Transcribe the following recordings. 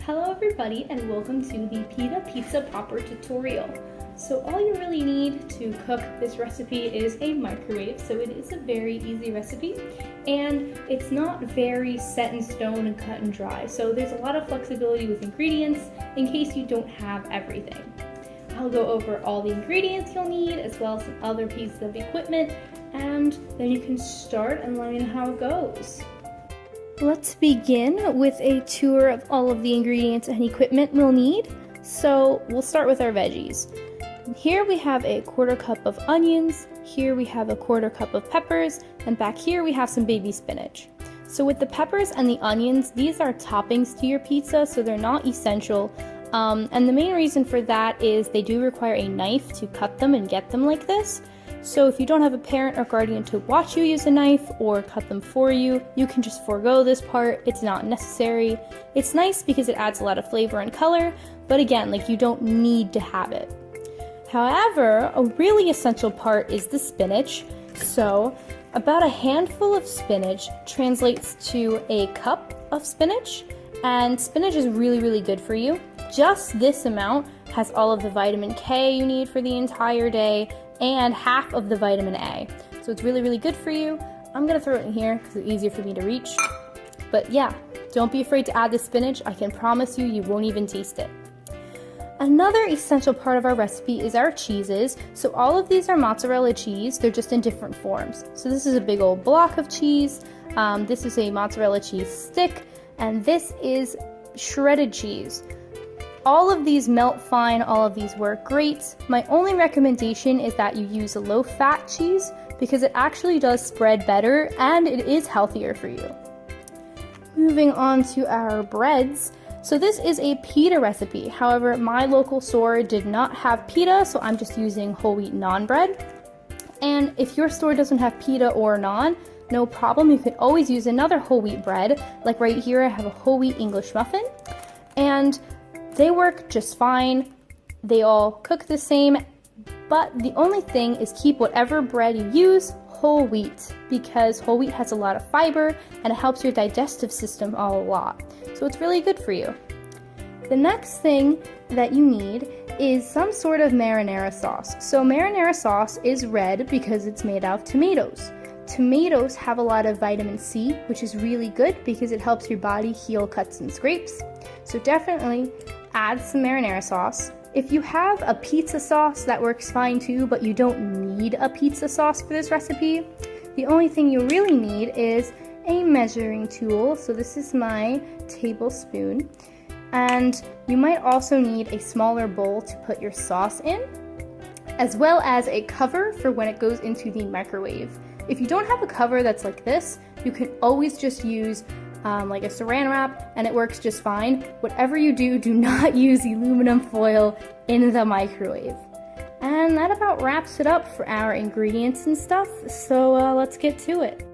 Hello everybody and welcome to the Pita Pizza Popper tutorial. So all you really need to cook this recipe is a microwave, so it is a very easy recipe and it's not very set in stone and cut and dry, so there's a lot of flexibility with ingredients in case you don't have everything. I'll go over all the ingredients you'll need as well as some other pieces of equipment, and then you can start and let me know how it goes. Let's begin with a tour of all of the ingredients and equipment we'll need. So we'll start with our veggies. Here we have a 1/4 cup of onions, here we have a 1/4 cup of peppers, and back here we have some baby spinach. So with the peppers and the onions, these are toppings to your pizza, so they're not essential. And the main reason for that is they do require a knife to cut them and get them like this. So if you don't have a parent or guardian to watch you use a knife or cut them for you, you can just forego this part. It's not necessary. It's nice because it adds a lot of flavor and color, but again, you don't need to have it. However, a really essential part is the spinach. So about a handful of spinach translates to a cup of spinach, and spinach is really good for you. Just this amount has all of the vitamin K you need for the entire day and half of the vitamin A. So it's really good for you. I'm gonna throw it in here because it's easier for me to reach. But yeah, don't be afraid to add the spinach. I can promise you, you won't even taste it. Another essential part of our recipe is our cheeses. So all of these are mozzarella cheese. They're just in different forms. So this is a big old block of cheese. This is a mozzarella cheese stick. And this is shredded cheese. All of these melt fine, all of these work great. My only recommendation is that you use a low-fat cheese because it actually does spread better and it is healthier for you. Moving on to our breads. So this is a pita recipe. However, my local store did not have pita, so I'm just using whole wheat naan bread. And if your store doesn't have pita or naan, no problem. You can always use another whole wheat bread. Like right here, I have a whole wheat English muffin. And they work just fine. They all cook the same, but the only thing is keep whatever bread you use whole wheat because whole wheat has a lot of fiber and it helps your digestive system a lot. So it's really good for you. The next thing that you need is some sort of marinara sauce. So marinara sauce is red because it's made out of tomatoes. Tomatoes have a lot of vitamin C, which is really good because it helps your body heal cuts and scrapes. So definitely add some marinara sauce. If you have a pizza sauce, that works fine too, but you don't need a pizza sauce for this recipe. The only thing you really need is a measuring tool. So this is my tablespoon. And you might also need a smaller bowl to put your sauce in, as well as a cover for when it goes into the microwave. If you don't have a cover that's like this, you can always just use like a saran wrap and it works just fine. Whatever you do, do not use aluminum foil in the microwave. And that about wraps it up for our ingredients and stuff, so let's get to it.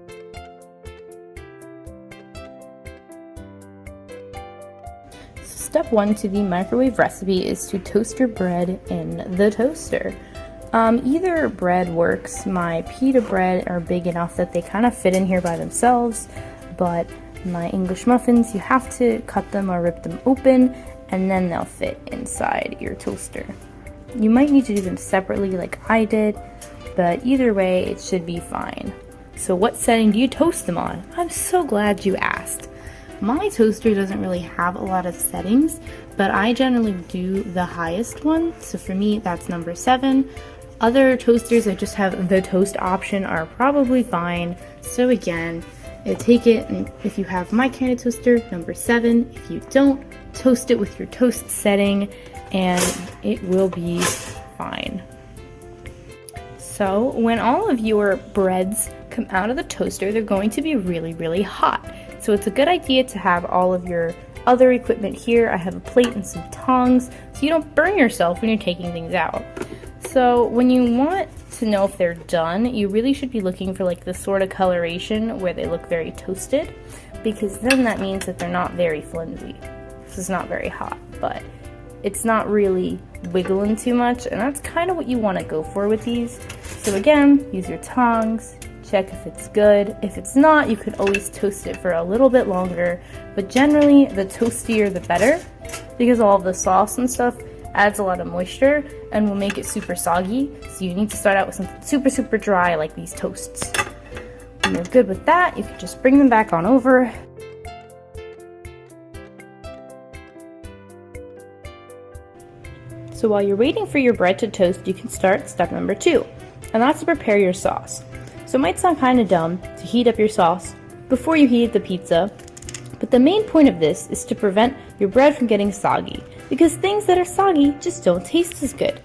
Step 1 to the microwave recipe is to toast your bread in the toaster. Either bread works. My pita bread are big enough that they kind of fit in here by themselves, but my English muffins, you have to cut them or rip them open and then they'll fit inside your toaster. You might need to do them separately like I did, but either way it should be fine. So what setting do you toast them on? I'm so glad you asked. My toaster doesn't really have a lot of settings, but I generally do the highest one, so for me that's number 7. Other toasters that just have the toast option are probably fine. So again, take it, and if you have my kind of toaster, number 7. If you don't, toast it with your toast setting and it will be fine. So when all of your breads come out of the toaster, they're going to be really hot. So it's a good idea to have all of your other equipment here. I have a plate and some tongs so you don't burn yourself when you're taking things out. So when you want to know if they're done, you really should be looking for this sort of coloration where they look very toasted, because then that means that they're not very flimsy. This is not very hot, but it's not really wiggling too much, and that's kind of what you want to go for with these. So again, use your tongs, check if it's good. If it's not, you can always toast it for a little bit longer, but generally the toastier the better, because all of the sauce and stuff adds a lot of moisture and will make it super soggy. So you need to start out with something super, super dry like these toasts. When you're good with that, you can just bring them back on over. So while you're waiting for your bread to toast, you can start step number 2, and that's to prepare your sauce. So it might sound kind of dumb to heat up your sauce before you heat the pizza, but the main point of this is to prevent your bread from getting soggy, because things that are soggy just don't taste as good.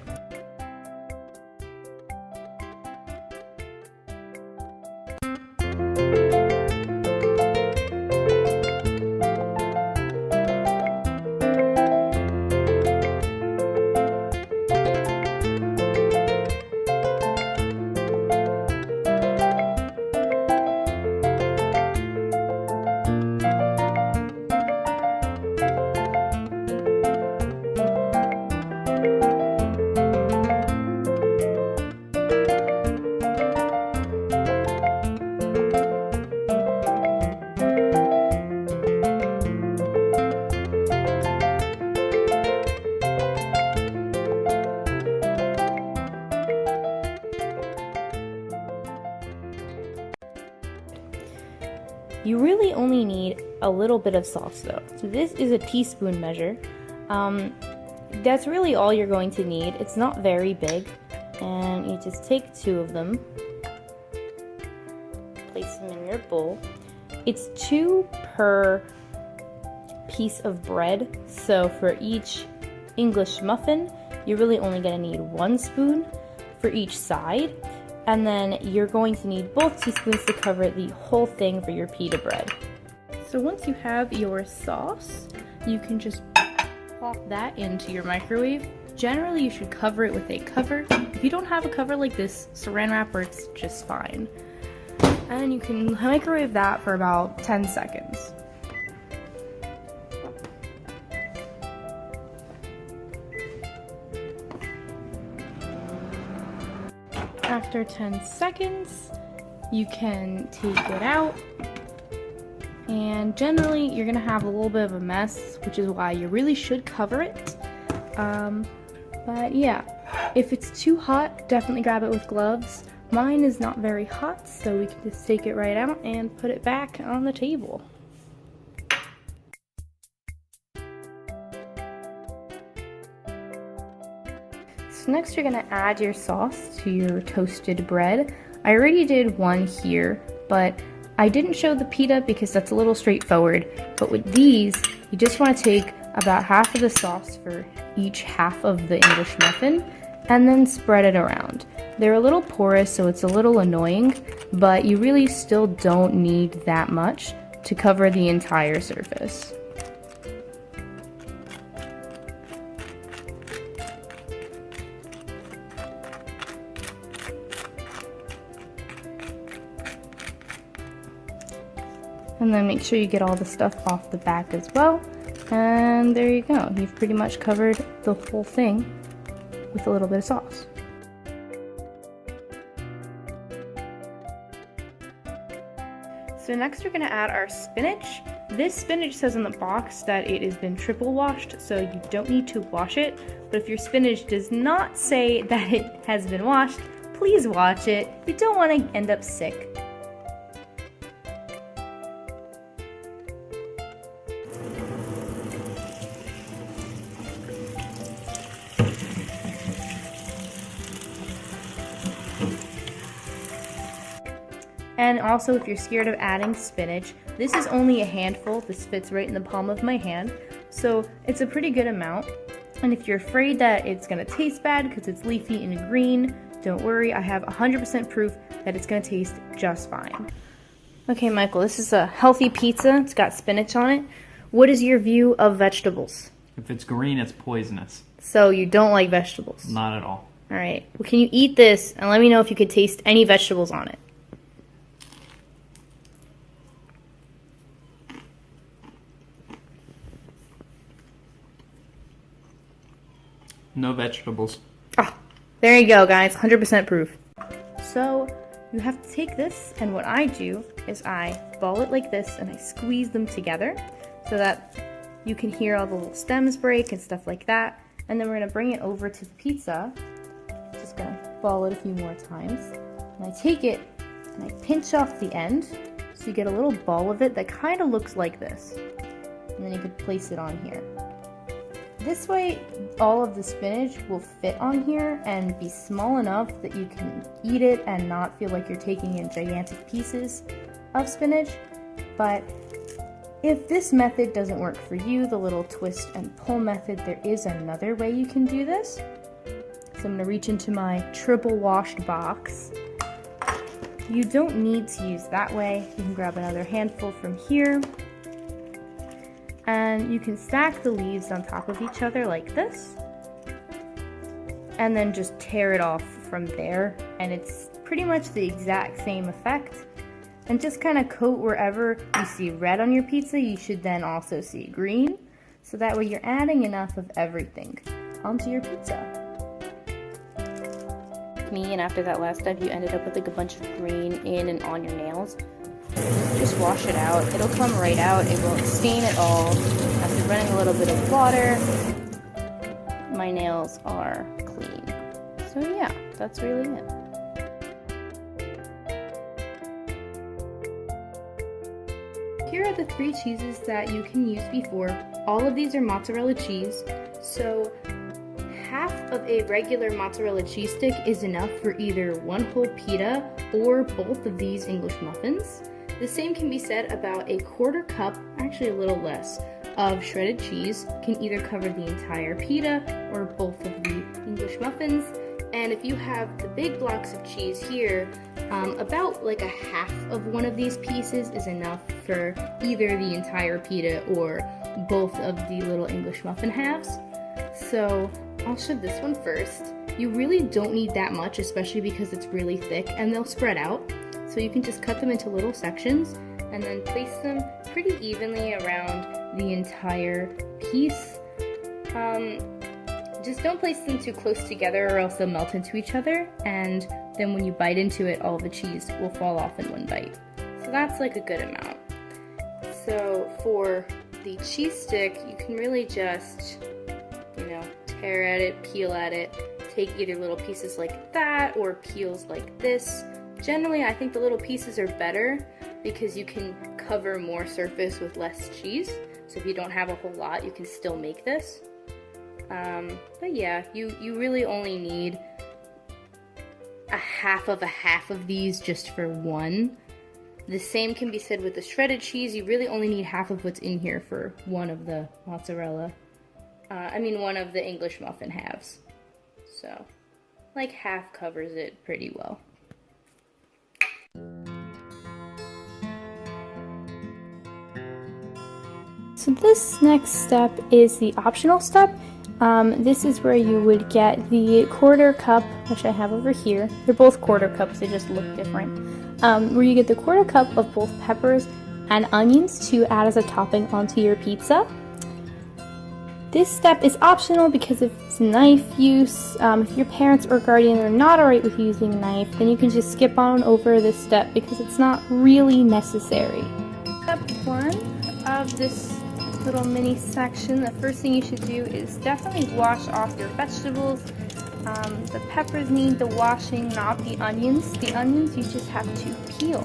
You really only need a little bit of sauce though. So this is a teaspoon measure. That's really all you're going to need. It's not very big. And you just take 2 of them, place them in your bowl. It's 2 per piece of bread. So for each English muffin, you're really only gonna need 1 spoon for each side. And then you're going to need both teaspoons to cover the whole thing for your pita bread. So once you have your sauce, you can just plop that into your microwave. Generally, you should cover it with a cover. If you don't have a cover like this, saran wrap works just fine. And you can microwave that for about 10 seconds. After 10 seconds, you can take it out, and generally you're gonna have a little bit of a mess, which is why you really should cover it. But yeah, if it's too hot, definitely grab it with gloves. Mine is not very hot, so we can just take it right out and put it back on the table. So next you're gonna add your sauce to your toasted bread. I already did one here, but I didn't show the pita because that's a little straightforward. But with these, you just wanna take about half of the sauce for each half of the English muffin and then spread it around. They're a little porous, so it's a little annoying, but you really still don't need that much to cover the entire surface. And then make sure you get all the stuff off the back as well. And there you go. You've pretty much covered the whole thing with a little bit of sauce. So next we're gonna add our spinach. This spinach says on the box that it has been triple washed, so you don't need to wash it. But if your spinach does not say that it has been washed, please wash it. You don't wanna end up sick. And also, if you're scared of adding spinach, this is only a handful. This fits right in the palm of my hand. So it's a pretty good amount. And if you're afraid that it's gonna taste bad because it's leafy and green, don't worry, I have 100% proof that it's gonna taste just fine. Okay, Michael, this is a healthy pizza. It's got spinach on it. What is your view of vegetables? If it's green, it's poisonous. So you don't like vegetables? Not at all. All right, well, can you eat this and let me know if you could taste any vegetables on it? No vegetables. Oh, there you go, guys. 100% proof. So you have to take this, and what I do is I ball it like this, and I squeeze them together so that you can hear all the little stems break and stuff like that. And then we're gonna bring it over to the pizza. Just gonna ball it a few more times. And I take it and I pinch off the end so you get a little ball of it that kind of looks like this. And then you can place it on here. This way, all of the spinach will fit on here and be small enough that you can eat it and not feel like you're taking in gigantic pieces of spinach. But if this method doesn't work for you, the little twist and pull method, there is another way you can do this. So I'm gonna reach into my triple washed box. You don't need to use that way. You can grab another handful from here. And you can stack the leaves on top of each other like this. And then just tear it off from there. And it's pretty much the exact same effect. And just kind of coat wherever you see red on your pizza, you should then also see green. So that way you're adding enough of everything onto your pizza. Me, and after that last step, you ended up with like a bunch of green in and on your nails. Just wash it out. It'll come right out. It won't stain at all. After running a little bit of water, my nails are clean. So yeah, that's really it. Here are the 3 cheeses that you can use before. All of these are mozzarella cheese. So half of a regular mozzarella cheese stick is enough for either one whole pita or both of these English muffins. The same can be said about a 1/4 cup, actually a little less, of shredded cheese. Can either cover the entire pita or both of the English muffins. And if you have the big blocks of cheese here, about like a half of one of these pieces is enough for either the entire pita or both of the little English muffin halves. So I'll shove this one first. You really don't need that much, especially because it's really thick and they'll spread out. So you can just cut them into little sections and then place them pretty evenly around the entire piece. Just don't place them too close together or else they'll melt into each other, and then when you bite into it, all the cheese will fall off in one bite. So that's like a good amount. So for the cheese stick, you can really just, tear at it, peel at it, take either little pieces like that or peels like this. Generally, I think the little pieces are better because you can cover more surface with less cheese. So if you don't have a whole lot, you can still make this. But yeah, you really only need a half of these just for one. The same can be said with the shredded cheese. You really only need half of what's in here for one of the mozzarella. One of the English muffin halves. So, like half covers it pretty well. So this next step is the optional step. This is where you would get the 1/4 cup, which I have over here. They're both 1/4 cups, they just look different. Where you get the 1/4 cup of both peppers and onions to add as a topping onto your pizza. This step is optional because if it's knife use, if your parents or guardian are not alright with using a knife, then you can just skip on over this step because it's not really necessary. Step 1 of this little mini section, the first thing you should do is definitely wash off your vegetables. The peppers need the washing, not the onions. The onions you just have to peel.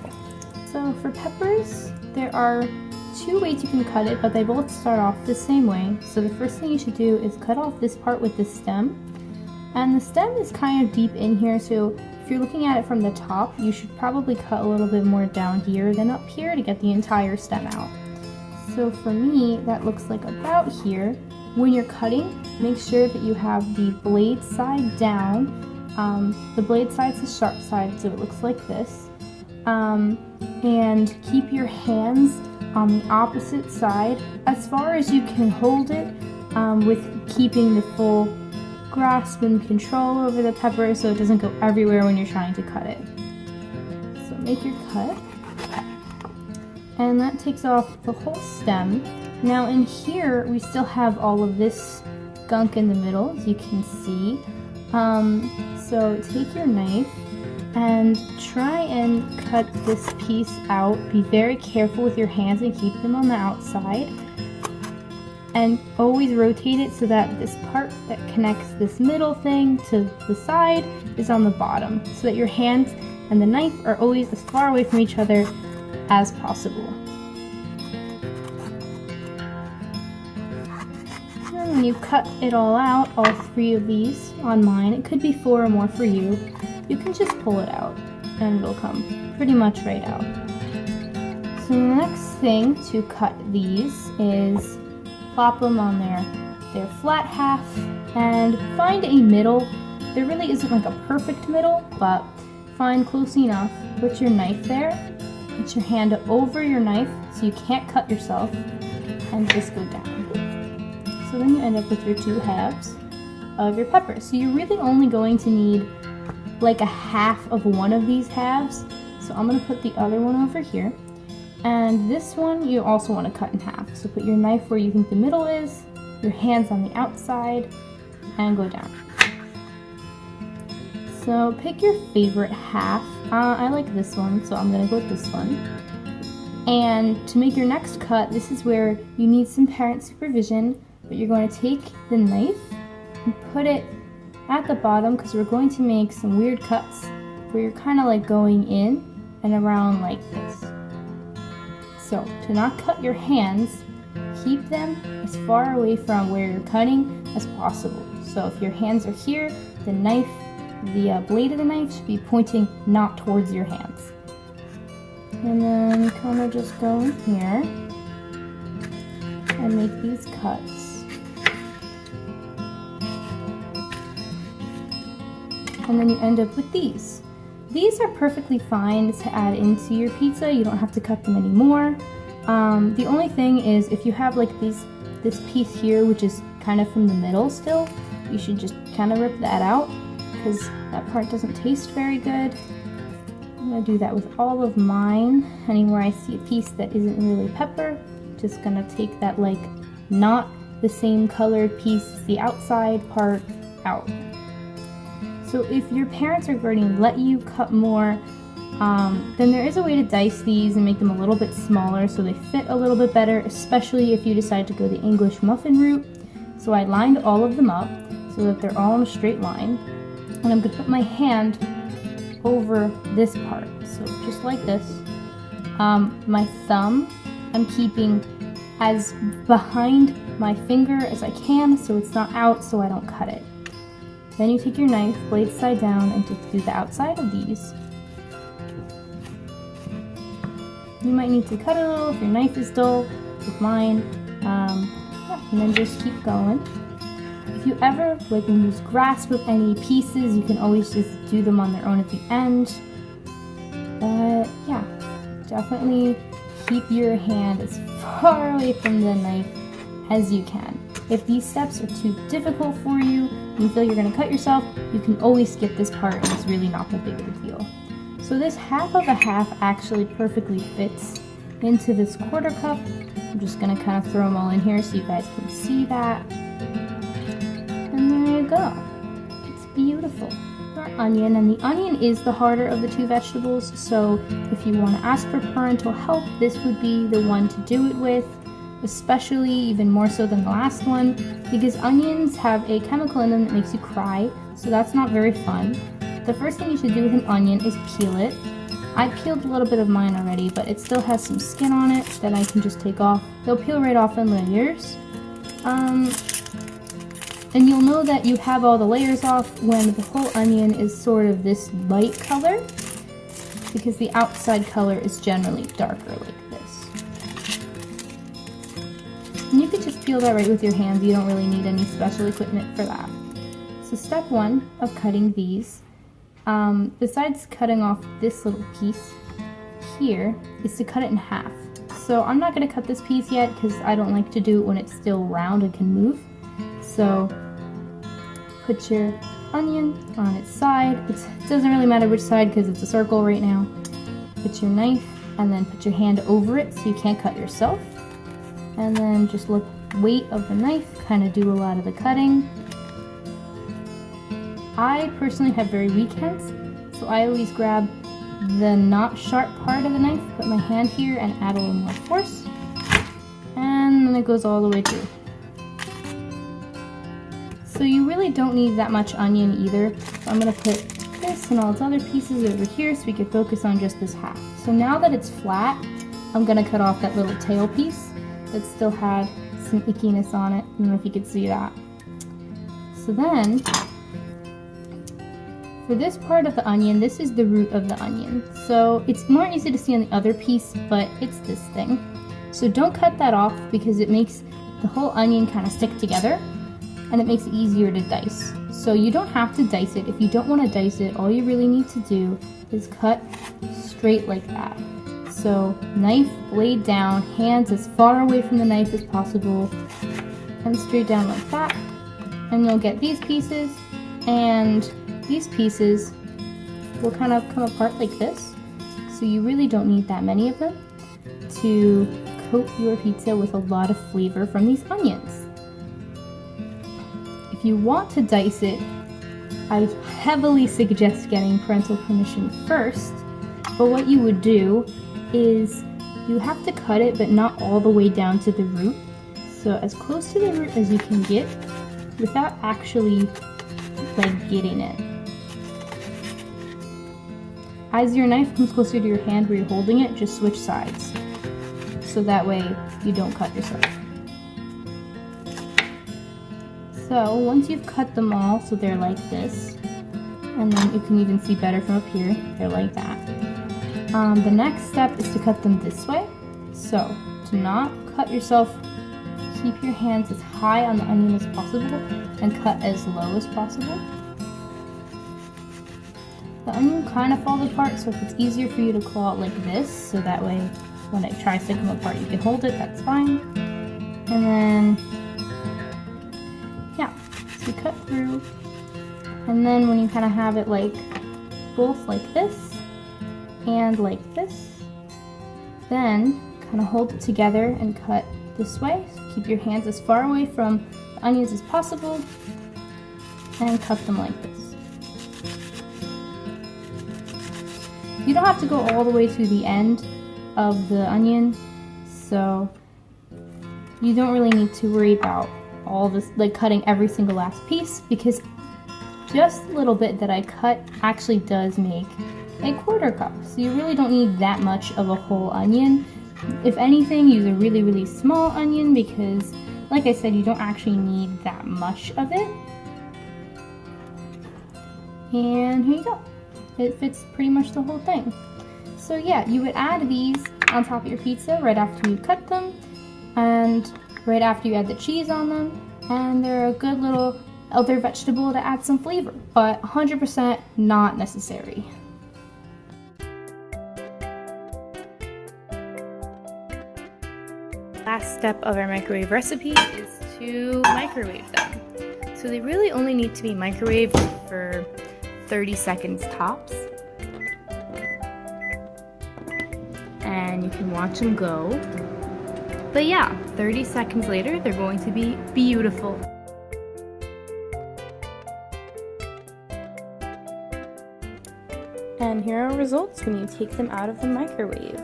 So for peppers, there are 2 ways you can cut it, but they both start off the same way. So the first thing you should do is cut off this part with the stem. And the stem is kind of deep in here, so if you're looking at it from the top, you should probably cut a little bit more down here than up here to get the entire stem out. So for me, that looks like about here. When you're cutting, make sure that you have the blade side down. The blade side's the sharp side, so it looks like this. And keep your hands on the opposite side as far as you can hold it, with keeping the full grasp and control over the pepper so it doesn't go everywhere when you're trying to cut it. So make your cut. And that takes off the whole stem. Now in here, we still have all of this gunk in the middle, as you can see. So take your knife and try and cut this piece out. Be very careful with your hands and keep them on the outside. And always rotate it so that this part that connects this middle thing to the side is on the bottom, so that your hands and the knife are always as far away from each other as possible. And when you cut it all out, all 3 of these on mine, it could be 4 or more for you, you can just pull it out and it'll come pretty much right out. So the next thing to cut these is plop them on their flat half and find a middle. There really isn't like a perfect middle, but find close enough. Put your knife there, put your hand over your knife so you can't cut yourself, and just go down. So then you end up with your 2 halves of your pepper. So you're really only going to need like a half of one of these halves. So I'm going to put the other one over here. And this one you also want to cut in half. So put your knife where you think the middle is, your hands on the outside, and go down. So pick your favorite half. I like this one, so I'm going to go with this one. And to make your next cut, this is where you need some parent supervision, but you're going to take the knife and put it at the bottom, because we're going to make some weird cuts where you're kind of like going in and around like this. So to not cut your hands, keep them as far away from where you're cutting as possible. So if your hands are here, the knife, the blade of the knife should be pointing not towards your hands. And then kind of just go in here and make these cuts. And then you end up with these. These are perfectly fine to add into your pizza. You don't have to cut them anymore. The only thing is, if you have like this piece here, which is kind of from the middle still, you should just kind of rip that out, because that part doesn't taste very good. I'm gonna do that with all of mine. Anywhere I see a piece that isn't really pepper, just gonna take that like not the same colored piece, the outside part, out. So if your parents are going to let you cut more, then there is a way to dice these and make them a little bit smaller so they fit a little bit better, especially if you decide to go the English muffin route. So I lined all of them up so that they're all in a straight line. And I'm going to put my hand over this part, so just like this. My thumb I'm keeping as behind my finger as I can so it's not out, so I don't cut it. Then you take your knife, blade side down, and do the outside of these. You might need to cut a little if your knife is dull, with mine. And then just keep going. If you ever lose grasp of any pieces, you can always just do them on their own at the end. But yeah, definitely keep your hand as far away from the knife as you can. If these steps are too difficult for you, and you feel you're going to cut yourself, you can always skip this part and it's really not that big of a deal. So this half of a half actually perfectly fits into this 1/4 cup. I'm just going to kind of throw them all in here so you guys can see that. And there you go. It's beautiful. Our onion, and the onion is the harder of the 2 vegetables, so if you want to ask for parental help, this would be the one to do it with. Especially even more so than the last one, because onions have a chemical in them that makes you cry, so that's not very fun. The first thing you should do with an onion is peel it. I peeled a little bit of mine already, but it still has some skin on it that I can just take off. They'll peel right off in layers. And you'll know that you have all the layers off when the whole onion is sort of this light color, because the outside color is generally darker like this. And you could just peel that right with your hands. You don't really need any special equipment for that. So step 1 of cutting these, besides cutting off this little piece here, is to cut it in half. So I'm not going to cut this piece yet because I don't like to do it when it's still round and can move. So put your onion on its side. It doesn't really matter which side because it's a circle right now. Put your knife and then put your hand over it so you can't cut yourself. And then just look weight of the knife kind of do a lot of the cutting. I personally have very weak hands, so I always grab the not sharp part of the knife, put my hand here and add a little more force, and then it goes all the way through. So you really don't need that much onion either. So I'm going to put this and all its other pieces over here so we can focus on just this half. So now that it's flat, I'm going to cut off that little tail piece that still had some ickiness on it. I don't know if you could see that. So then, for this part of the onion, this is the root of the onion. So it's more easy to see on the other piece, but it's this thing. So don't cut that off because it makes the whole onion kind of stick together and it makes it easier to dice. So you don't have to dice it. If you don't want to dice it, all you really need to do is cut straight like that. So knife, blade down, hands as far away from the knife as possible, and straight down like that. And you'll get these pieces, and these pieces will kind of come apart like this. So you really don't need that many of them to coat your pizza with a lot of flavor from these onions. If you want to dice it, I heavily suggest getting parental permission first, but what you would do is you have to cut it, but not all the way down to the root. So as close to the root as you can get without actually like getting it. As your knife comes closer to your hand where you're holding it, just switch sides. So that way you don't cut yourself. So once you've cut them all so they're like this, and then you can even see better from up here, they're like that. The next step is to cut them this way. So to not cut yourself, keep your hands as high on the onion as possible and cut as low as possible. The onion kind of falls apart, so if it's easier for you to claw it like this, so that way when it tries to come apart you can hold it, that's fine. And then, yeah, so you cut through, and then when you kind of have it like both like this and like this, then kind of hold it together and cut this way. So keep your hands as far away from the onions as possible and cut them like this. You don't have to go all the way to the end of the onion, so you don't really need to worry about all this, like cutting every single last piece, because just a little bit that I cut actually does make a quarter cup. So you really don't need that much of a whole onion. If anything, use a really, really small onion because, like I said, you don't actually need that much of it. And here you go. It fits pretty much the whole thing. So yeah, you would add these on top of your pizza right after you cut them and right after you add the cheese on them, and they're a good little other vegetable to add some flavor, but 100% not necessary. Last step of our microwave recipe is to microwave them. So they really only need to be microwaved for 30 seconds tops. And you can watch them go. But yeah, 30 seconds later, they're going to be beautiful. And here are results when you take them out of the microwave.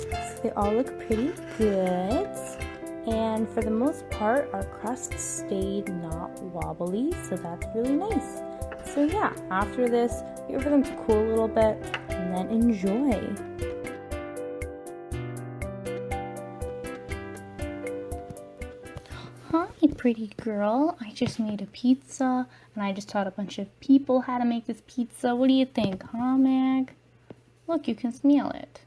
So they all look pretty good. And for the most part, our crust stayed not wobbly, so that's really nice. So yeah, after this, wait for them to cool a little bit and then enjoy. Hi, pretty girl. I just made a pizza and I just taught a bunch of people how to make this pizza. What do you think, huh, Mag? Look, you can smell it.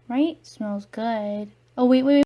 Right? Smells good. Oh, wait.